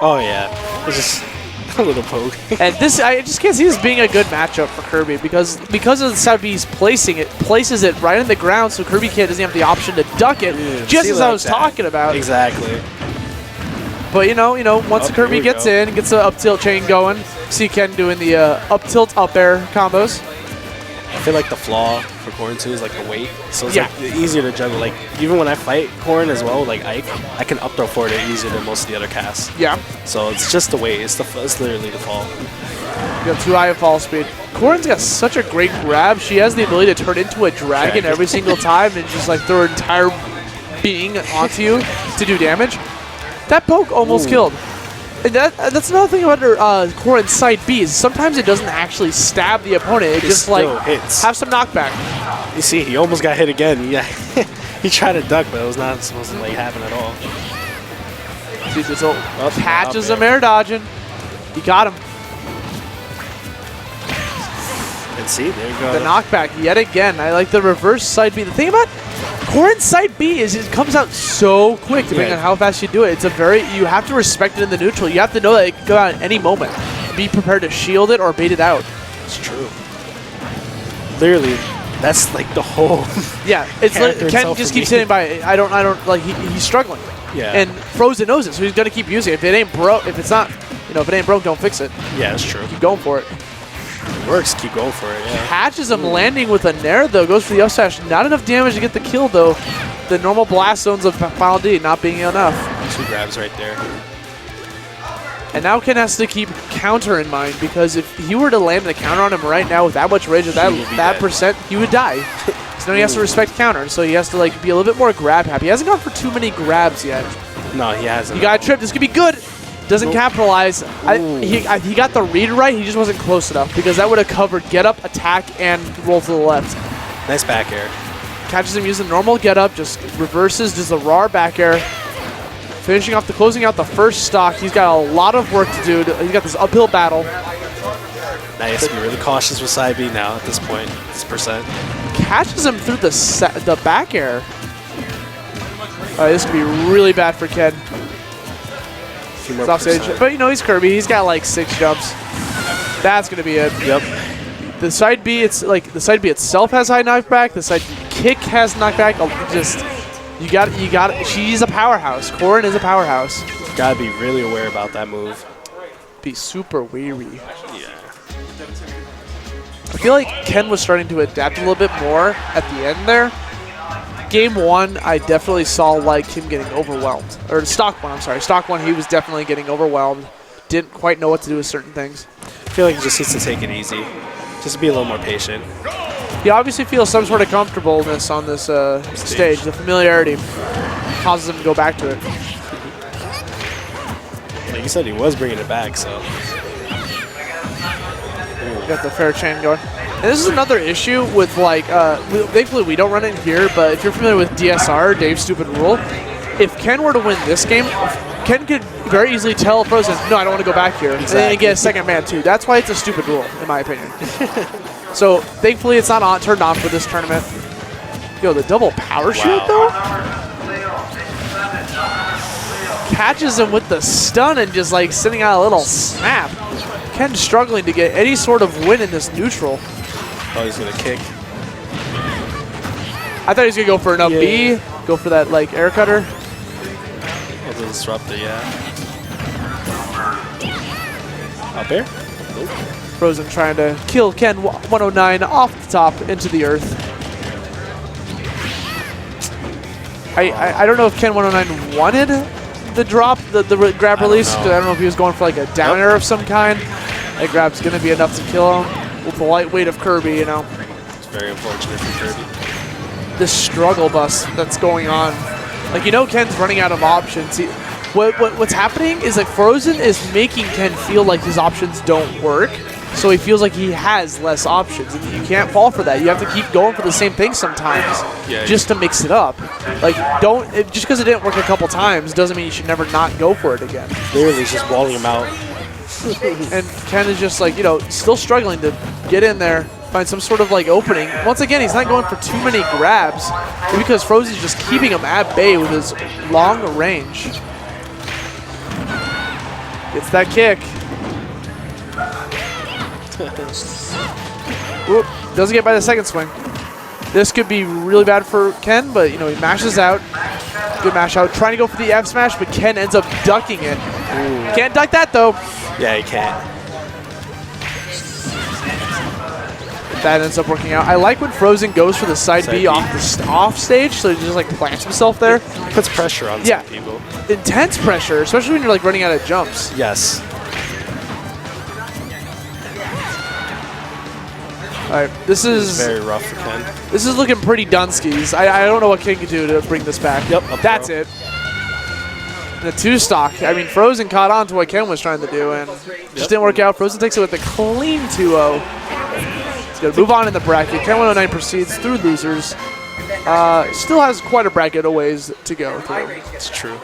Oh, yeah. It's just a little poke. And this, I just can't see this being a good matchup for Kirby because of the side B's places it right in the ground, so Kirby doesn't have the option to duck it, just as I was talking about. Exactly. But you know, once Kirby gets in, gets the up tilt chain going, see Ken doing the up tilt up air combos. I feel like the flaw for Corn too is like the weight, so it's like easier to juggle. Like even when I fight Corn as well, like Ike, I can up throw forward it easier than most of the other casts. Yeah. So it's just the weight. It's literally the fall. You got too high of fall speed. Corn's got such a great grab. She has the ability to turn into a dragon every single time and just like throw her entire being onto you to do damage. That poke almost killed. And that's another thing about her Corn's side B is sometimes it doesn't actually stab the opponent. It just like hits. Have some knockback. You see, he almost got hit again. Yeah, he tried to duck, but it was not supposed to like happen at all. See, this catches him air dodging. He got him. And see, there you go. The knockback yet again. I like the reverse side B. The thing about Corn's side B is it comes out so quick depending on how fast you do it. It's you have to respect it in the neutral. You have to know that it can go out at any moment. Be prepared to shield it or bait it out. It's true. Literally, that's like the whole. Yeah, it's like Ken just keeps hitting by. I don't like he's struggling. Yeah. And Frozen knows it, so he's gonna keep using it. If it ain't broke, if it ain't broke, don't fix it. Yeah, that's true. Keep going for it. It works. Keep going for it. Yeah. Catches him landing with a nair though. Goes for the up smash. Not enough damage to get the kill though. The normal blast zones of Final D not being enough. 2 grabs right there. And now Ken has to keep counter in mind because if he were to land the counter on him right now with that much rage with that percent, he would die. So now he has to respect counter. So he has to like be a little bit more grab happy. He hasn't gone for too many grabs yet. No, he hasn't. You got a trip. This could be good. Doesn't capitalize. He got the read right. He just wasn't close enough because that would have covered get up, attack, and roll to the left. Nice back air. Catches him using normal get up, just reverses, just a raw back air. Finishing off closing out the first stock. He's got a lot of work to do. He's got this uphill battle. Now he has to be really cautious with side B now at this point. This percent. Catches him through the back air. This could be really bad for Ken. It's off stage. But you know, he's Kirby. He's got like 6 jumps. That's gonna be it. Yep. The side B, it's like the side B itself has high knockback. The side B kick has knockback. Just you got it. She's a powerhouse. Corrin is a powerhouse. Gotta be really aware about that move. Be super weary. Yeah. I feel like Ken was starting to adapt a little bit more at the end there. Game 1, I definitely saw like him getting overwhelmed. Or stock 1, I'm sorry. Stock 1, he was definitely getting overwhelmed. Didn't quite know what to do with certain things. I feel like he just needs to take it easy. Just be a little more patient. He obviously feels some sort of comfortableness on this stage. The familiarity causes him to go back to it. Like you said, he was bringing it back, so. Got the fair chain going. And this is another issue with like, thankfully we don't run it here, but if you're familiar with DSR, Dave's Stupid Rule, if Ken were to win this game, Ken could very easily tell Frozen, no, I don't want to go back here. Exactly. And then get a second man too. That's why it's a stupid rule, in my opinion. So thankfully it's not turned on for this tournament. Yo, the double power shoot though? Catches him with the stun and just like sending out a little snap. Ken struggling to get any sort of win in this neutral. Oh, he's gonna kick. I thought he was gonna go for an up B, go for that like air cutter. Oh, the disruptor, yeah. Up air? Nope. Frozen trying to kill Ken109 off the top into the earth. I don't know if Ken109 wanted the drop, the grab release, because I don't know if he was going for like a down air of some kind. That grab's going to be enough to kill him with the light weight of Kirby, you know. It's very unfortunate for Kirby. This struggle bus that's going on. Like, you know Ken's running out of options. What's happening is like Frozen is making Ken feel like his options don't work. So he feels like he has less options. And you can't fall for that. You have to keep going for the same thing sometimes just to mix it up. Like, just because it didn't work a couple times doesn't mean you should never not go for it again. Literally just walling him out. And Ken is just like, you know, still struggling to get in there, find some sort of like opening. Once again, he's not going for too many grabs because Frozen's just keeping him at bay with his long range. Gets that kick. Whoop. Doesn't get by the second swing. This could be really bad for Ken, but you know, he mashes out. Good mash out. Trying to go for the F smash, but Ken ends up ducking it. Ooh. Can't duck that though. Yeah, he can't. That ends up working out. I like when Frozen goes for the side B off stage, so he just like plants himself there. Puts pressure on some people. Intense pressure, especially when you're like running out of jumps. Yes. All right, this is very rough for Ken. This is looking pretty Dunskies. I don't know what Ken can do to bring this back. Yep, that's it. The 2-stock. I mean, Frozen caught on to what Ken was trying to do, and just didn't work out. Frozen takes it with a clean 2-0. He's going to move on in the bracket. Ken109 proceeds through losers. Still has quite a bracket a ways to go through. It's true.